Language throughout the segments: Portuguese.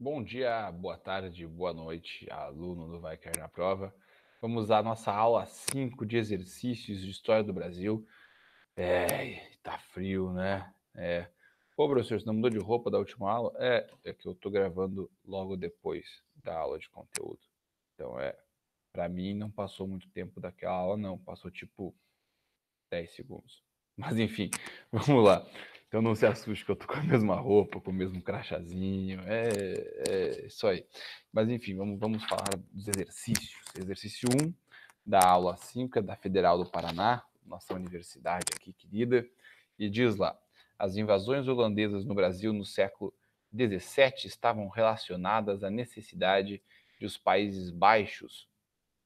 Bom dia, boa tarde, boa noite, aluno do Vai Cair na Prova. Vamos à nossa aula 5 de exercícios de História do Brasil. Tá frio, né? Ô, professor, você não mudou de roupa da última aula? É que eu tô gravando logo depois da aula de conteúdo. Então, pra mim não passou muito tempo daquela aula, não. Passou tipo 10 segundos. Mas enfim, vamos lá. Então não se assuste que eu tô com a mesma roupa, com o mesmo crachazinho. É isso aí. Mas enfim, vamos falar dos exercícios. Exercício 1 da aula 5 é da Federal do Paraná, nossa universidade aqui querida. E diz lá: as invasões holandesas no Brasil no século XVII estavam relacionadas à necessidade de os Países Baixos,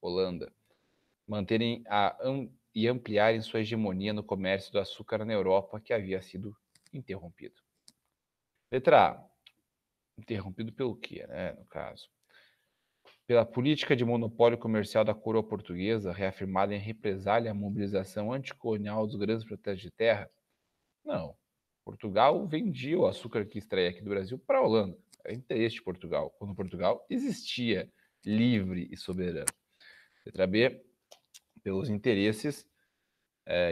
Holanda, manterem e ampliarem sua hegemonia no comércio do açúcar na Europa, que havia sido interrompido. Letra A. Interrompido pelo quê, né, no caso? Pela política de monopólio comercial da coroa portuguesa, reafirmada em represália à mobilização anticolonial dos grandes proprietários de terra? Não. Portugal vendia o açúcar que extraía aqui do Brasil para a Holanda. Era interesse de Portugal, quando Portugal existia livre e soberano. Letra B. Pelos interesses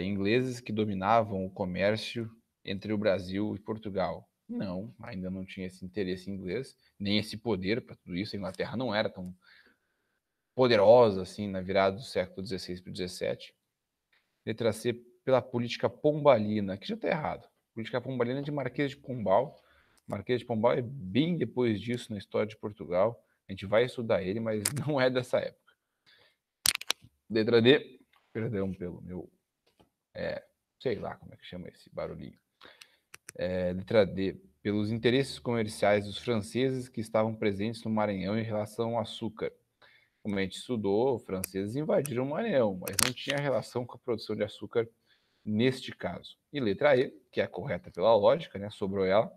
ingleses que dominavam o comércio entre o Brasil e Portugal. Não, ainda não tinha esse interesse inglês, nem esse poder para tudo isso. A Inglaterra não era tão poderosa assim na virada do século XVI para o XVII. Letra C, pela política pombalina, que já está errado. Política pombalina é de Marquês de Pombal. Marquês de Pombal é bem depois disso na história de Portugal. A gente vai estudar ele, mas não é dessa época. Letra D, perdão pelo meu, sei lá como é que chama esse barulhinho. Letra D. Pelos interesses comerciais dos franceses que estavam presentes no Maranhão em relação ao açúcar. Como a gente estudou, os franceses invadiram o Maranhão, mas não tinha relação com a produção de açúcar neste caso. E letra E, que é a correta pela lógica, né, sobrou ela,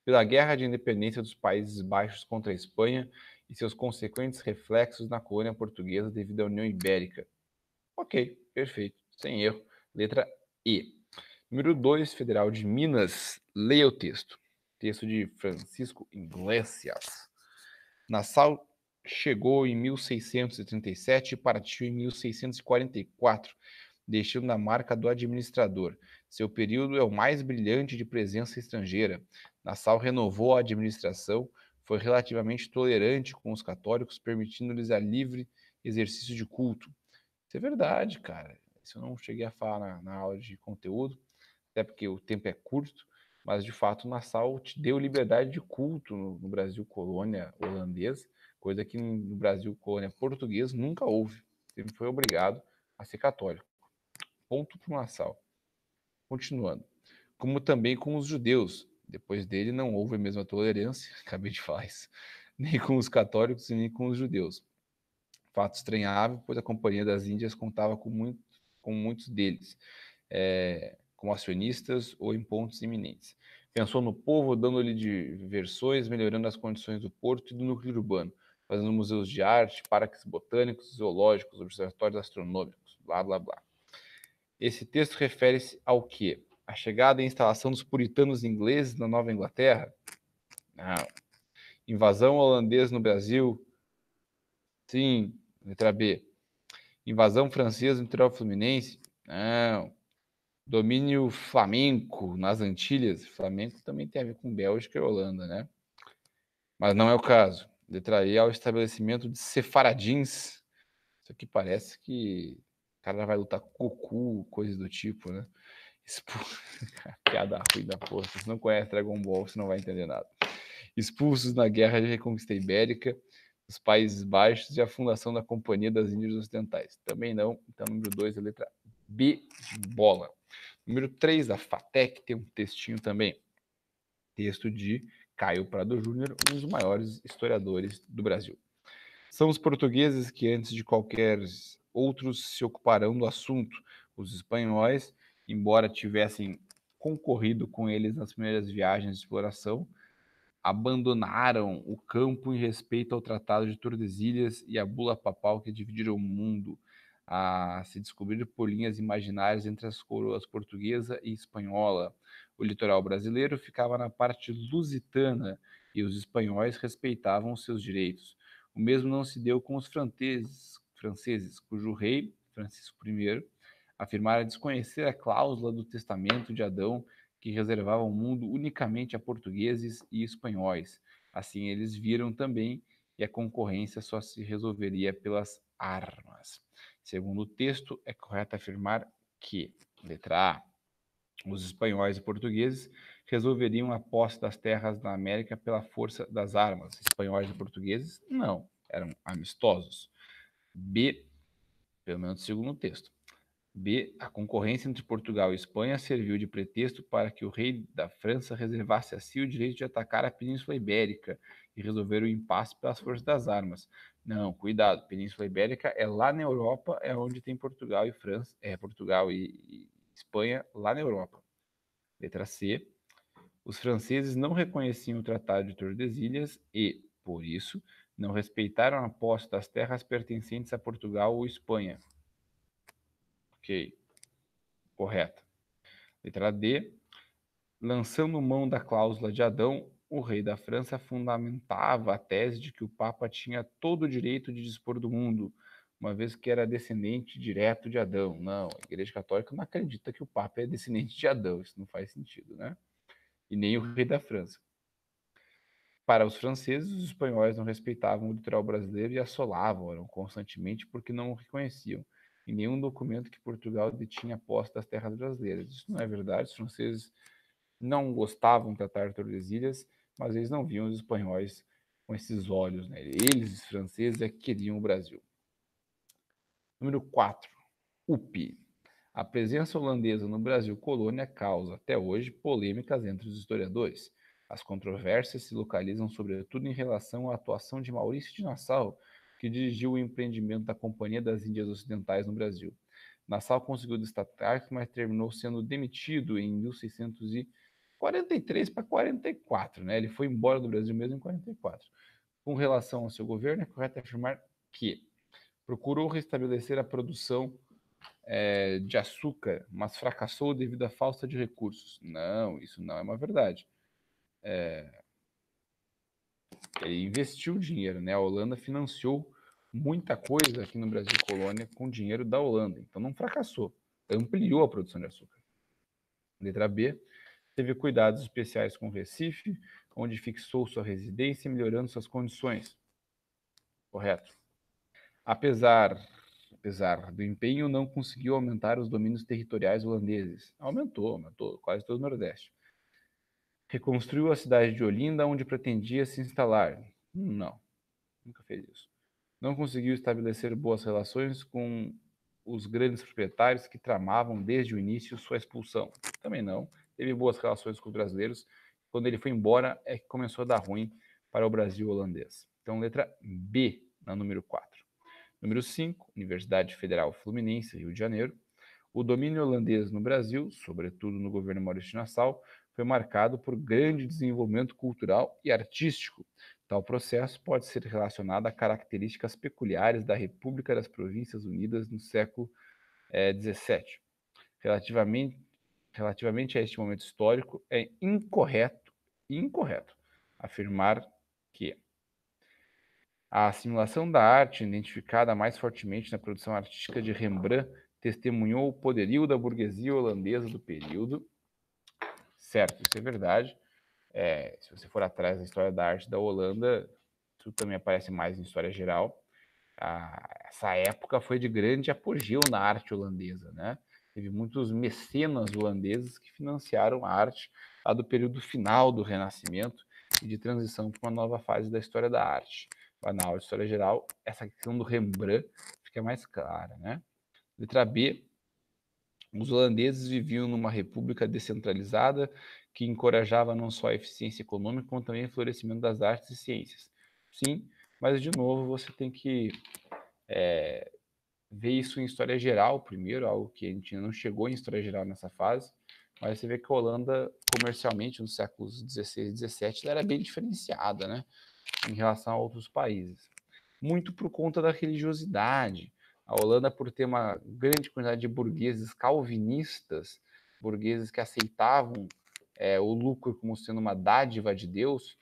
pela guerra de independência dos Países Baixos contra a Espanha e seus consequentes reflexos na colônia portuguesa devido à União Ibérica. Ok, perfeito, sem erro. Letra E. Número 2, Federal de Minas. Leia o texto. Texto de Francisco Iglesias. Nassau chegou em 1637 e partiu em 1644, deixando a marca do administrador. Seu período é o mais brilhante de presença estrangeira. Nassau renovou a administração, foi relativamente tolerante com os católicos, permitindo-lhes a livre exercício de culto. Isso é verdade, cara. Isso eu não cheguei a falar na aula de conteúdo, até porque o tempo é curto, mas de fato Nassau te deu liberdade de culto no Brasil colônia holandesa, coisa que no Brasil colônia português nunca houve. Sempre foi obrigado a ser católico. Ponto para o Nassau. Continuando. Como também com os judeus. Depois dele não houve a mesma tolerância, acabei de falar isso, nem com os católicos e nem com os judeus. Fato estranhável, pois a Companhia das Índias contava com muitos deles, como acionistas ou em pontos iminentes. Pensou no povo, dando-lhe diversões, melhorando as condições do porto e do núcleo urbano, fazendo museus de arte, parques botânicos, zoológicos, observatórios astronômicos, blá, blá, blá. Esse texto refere-se ao quê? A chegada e instalação dos puritanos ingleses na Nova Inglaterra? Não. Invasão holandesa no Brasil? Sim. Letra B. Invasão francesa no litoral fluminense? Não. Domínio flamenco nas Antilhas? Flamengo também tem a ver com Bélgica e Holanda, né? Mas não é o caso. Letra E, ao estabelecimento de sefaradins. Isso aqui parece que o cara vai lutar com Goku, coisas do tipo, né? Expu... Piada ruim da porra. Se você não conhece Dragon Ball, você não vai entender nada. Expulsos na Guerra de Reconquista Ibérica, os Países Baixos e a fundação da Companhia das Índias Ocidentais. Também não. Então, número 2, a letra B de bola. Número 3, a FATEC tem um textinho também. Texto de Caio Prado Júnior, um dos maiores historiadores do Brasil. São os portugueses que, antes de qualquer outros, se ocuparão do assunto. Os espanhóis, embora tivessem concorrido com eles nas primeiras viagens de exploração, abandonaram o campo em respeito ao Tratado de Tordesilhas e à bula papal que dividiram o mundo, a se descobrir por linhas imaginárias entre as coroas portuguesa e espanhola. O litoral brasileiro ficava na parte lusitana e os espanhóis respeitavam seus direitos. O mesmo não se deu com os franceses, cujo rei, Francisco I, afirmara desconhecer a cláusula do testamento de Adão que reservava o mundo unicamente a portugueses e espanhóis. Assim eles viram também e a concorrência só se resolveria pelas armas. Segundo o texto, é correto afirmar que, letra A, os espanhóis e portugueses resolveriam a posse das terras na América pela força das armas. Espanhóis e portugueses, não, eram amistosos. B, pelo menos segundo o texto. B, a concorrência entre Portugal e Espanha serviu de pretexto para que o rei da França reservasse a si o direito de atacar a Península Ibérica e resolver o impasse pelas forças das armas. Não, cuidado, Península Ibérica é lá na Europa, é onde tem Portugal e França, Portugal e Espanha lá na Europa. Letra C, os franceses não reconheciam o Tratado de Tordesilhas e, por isso, não respeitaram a posse das terras pertencentes a Portugal ou Espanha. Ok, correto. Letra D, lançando mão da cláusula de Adão, o rei da França fundamentava a tese de que o Papa tinha todo o direito de dispor do mundo, uma vez que era descendente direto de Adão. Não, a Igreja Católica não acredita que o Papa é descendente de Adão, isso não faz sentido, né? E nem o rei da França. Para os franceses, os espanhóis não respeitavam o litoral brasileiro e assolavam-no constantemente porque não o reconheciam. Em nenhum documento que Portugal detinha posse das terras brasileiras. Isso não é verdade. Os franceses não gostavam de tratar Tordesilhas, mas eles não viam os espanhóis com esses olhos, né? Eles, os franceses, é que queriam o Brasil. Número 4. UP. A presença holandesa no Brasil colônia causa, até hoje, polêmicas entre os historiadores. As controvérsias se localizam sobretudo em relação à atuação de Maurício de Nassau, que dirigiu o empreendimento da Companhia das Índias Ocidentais no Brasil. Nassau conseguiu destacar-se, mas terminou sendo demitido em 1643 para 44, né? Ele foi embora do Brasil mesmo em 44. Com relação ao seu governo, é correto afirmar que procurou restabelecer a produção de açúcar, mas fracassou devido à falta de recursos. Não, isso não é uma verdade. Ele investiu dinheiro, né? A Holanda financiou muita coisa aqui no Brasil colônia com dinheiro da Holanda, então não fracassou, ampliou a produção de açúcar. Letra B, teve cuidados especiais com o Recife, onde fixou sua residência, melhorando suas condições. Correto. Apesar do empenho, não conseguiu aumentar os domínios territoriais holandeses. Aumentou, quase todo o Nordeste. Reconstruiu a cidade de Olinda, onde pretendia se instalar. Não, nunca fez isso. Não conseguiu estabelecer boas relações com os grandes proprietários que tramavam desde o início sua expulsão. Também não. Teve boas relações com os brasileiros. Quando ele foi embora, é que começou a dar ruim para o Brasil holandês. Então, letra B, na número 4. Número 5, Universidade Federal Fluminense, Rio de Janeiro. O domínio holandês no Brasil, sobretudo no governo Maurício de Nassau, foi marcado por grande desenvolvimento cultural e artístico. Tal processo pode ser relacionado a características peculiares da República das Províncias Unidas no século XVII. Relativamente a este momento histórico, é incorreto afirmar que a assimilação da arte, identificada mais fortemente na produção artística de Rembrandt, testemunhou o poderio da burguesia holandesa do período. Certo, isso é verdade. Se você for atrás da história da arte da Holanda, isso também aparece mais em história geral. Essa época foi de grande apogeu na arte holandesa, né? Teve muitos mecenas holandeses que financiaram a arte lá do período final do Renascimento e de transição para uma nova fase da história da arte. Na aula de história geral, essa questão do Rembrandt fica mais clara, né? Letra B, os holandeses viviam numa república descentralizada que encorajava não só a eficiência econômica, como também o florescimento das artes e ciências. Sim, mas de novo você tem que ver isso em história geral primeiro, algo que a gente não chegou em história geral nessa fase, mas você vê que a Holanda, comercialmente, nos séculos 16 e 17, ela era bem diferenciada, né, em relação a outros países. Muito por conta da religiosidade. A Holanda, por ter uma grande quantidade de burgueses calvinistas, burgueses que aceitavam o lucro como sendo uma dádiva de Deus,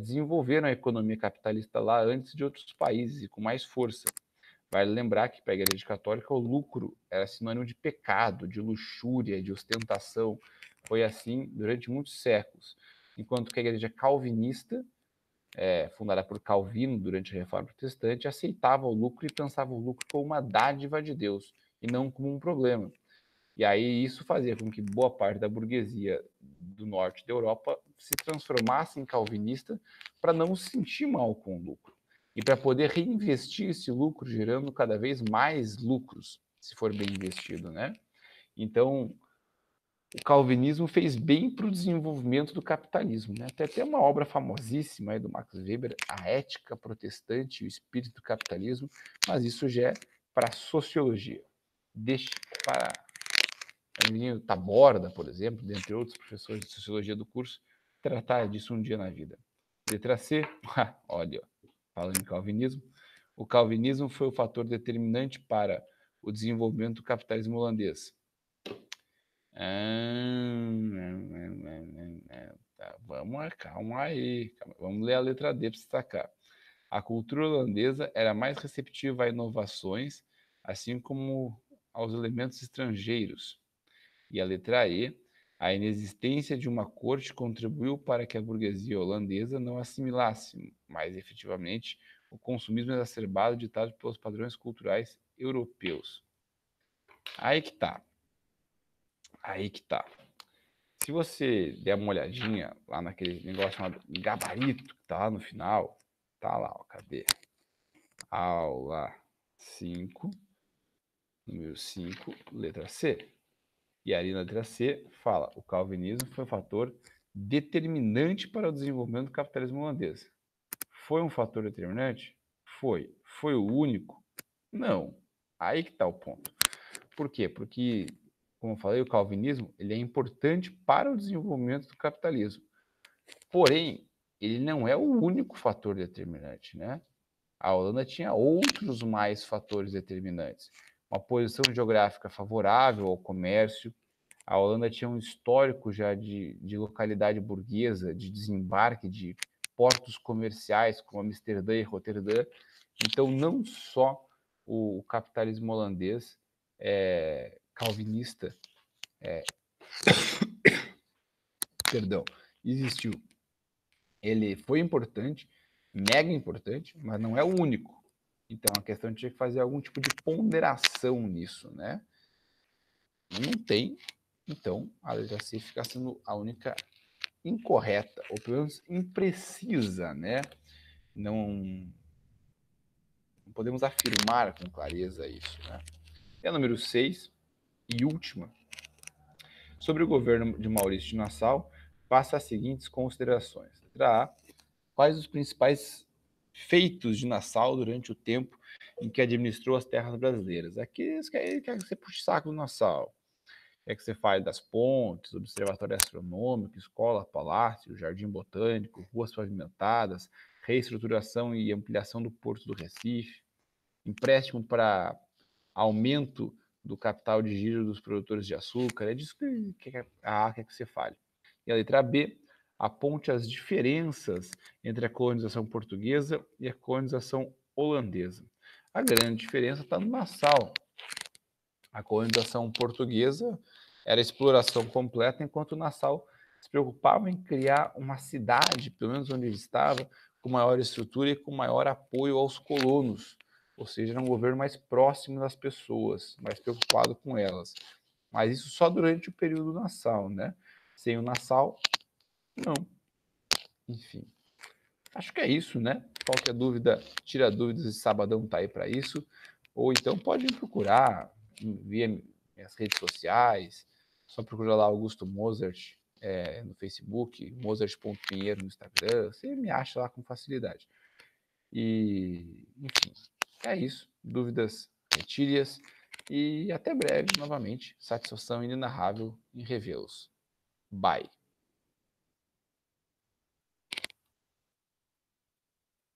desenvolveram a economia capitalista lá antes de outros países e com mais força. Vale lembrar que para a Igreja Católica o lucro era sinônimo de pecado, de luxúria, de ostentação. Foi assim durante muitos séculos. Enquanto que a Igreja Calvinista, fundada por Calvino durante a Reforma Protestante, aceitava o lucro e pensava o lucro como uma dádiva de Deus e não como um problema. E aí isso fazia com que boa parte da burguesia do norte da Europa se transformasse em calvinista para não se sentir mal com o lucro e para poder reinvestir esse lucro, gerando cada vez mais lucros, se for bem investido, né? Então, o calvinismo fez bem para o desenvolvimento do capitalismo, né? Tem uma obra famosíssima aí do Max Weber, A Ética Protestante e o Espírito do Capitalismo, mas isso já é para a sociologia. Deixe para Emílio Taborda, por exemplo, dentre outros professores de sociologia do curso, tratar disso um dia na vida. Letra C, olha, falando em calvinismo, o calvinismo foi o fator determinante para o desenvolvimento do capitalismo holandês. Tá, calma aí, vamos ler a letra D para destacar. A cultura holandesa era mais receptiva a inovações, assim como aos elementos estrangeiros. E a letra E, a inexistência de uma corte contribuiu para que a burguesia holandesa não assimilasse mais efetivamente o consumismo exacerbado ditado pelos padrões culturais europeus. Aí que tá. Aí que tá. Se você der uma olhadinha lá naquele negócio chamado gabarito, que tá lá no final, tá lá, ó, cadê? Aula 5, número 5, letra C. E ali na letra C fala: o calvinismo foi um fator determinante para o desenvolvimento do capitalismo holandês. Foi um fator determinante? Foi. Foi o único? Não. Aí que está o ponto. Por quê? Porque, como eu falei, o calvinismo ele é importante para o desenvolvimento do capitalismo. Porém, ele não é o único fator determinante, né? A Holanda tinha outros mais fatores determinantes. Uma posição geográfica favorável ao comércio. A Holanda tinha um histórico já de localidade burguesa, de desembarque de portos comerciais como Amsterdã e Roterdã. Então, não só o capitalismo holandês calvinista perdão, existiu. Ele foi importante, mega importante, mas não é o único. Então, a questão tinha que fazer algum tipo de ponderação nisso, né? Não tem, então a letra C fica sendo a única incorreta, ou pelo menos imprecisa, né? Não podemos afirmar com clareza isso, né? E a número 6 e última, sobre o governo de Maurício de Nassau, passa as seguintes considerações. Letra A, quais os principais feitos de Nassau durante o tempo em que administrou as terras brasileiras? Aqui quer que você puxe o saco do Nassau. Quer que você fale das pontes, observatório astronômico, escola, palácio, jardim botânico, ruas pavimentadas, reestruturação e ampliação do Porto do Recife, empréstimo para aumento do capital de giro dos produtores de açúcar. É disso que a A quer que você fale. E a letra B aponte as diferenças entre a colonização portuguesa e a colonização holandesa. A grande diferença está no Nassau. A colonização portuguesa era exploração completa, enquanto Nassau se preocupava em criar uma cidade, pelo menos onde ele estava, com maior estrutura e com maior apoio aos colonos. Ou seja, era um governo mais próximo das pessoas, mais preocupado com elas. Mas isso só durante o período Nassau, né? Sem o Nassau, não. Enfim. Acho que é isso, né? Qualquer dúvida, tira dúvidas, esse sabadão tá aí para isso. Ou então pode me procurar via minhas redes sociais, só procura lá Augusto Mozart no Facebook, mozart.pinheiro no Instagram, você me acha lá com facilidade. E, enfim, é isso. Dúvidas, retire-as e até breve, novamente. Satisfação inenarrável em revê-los. Bye.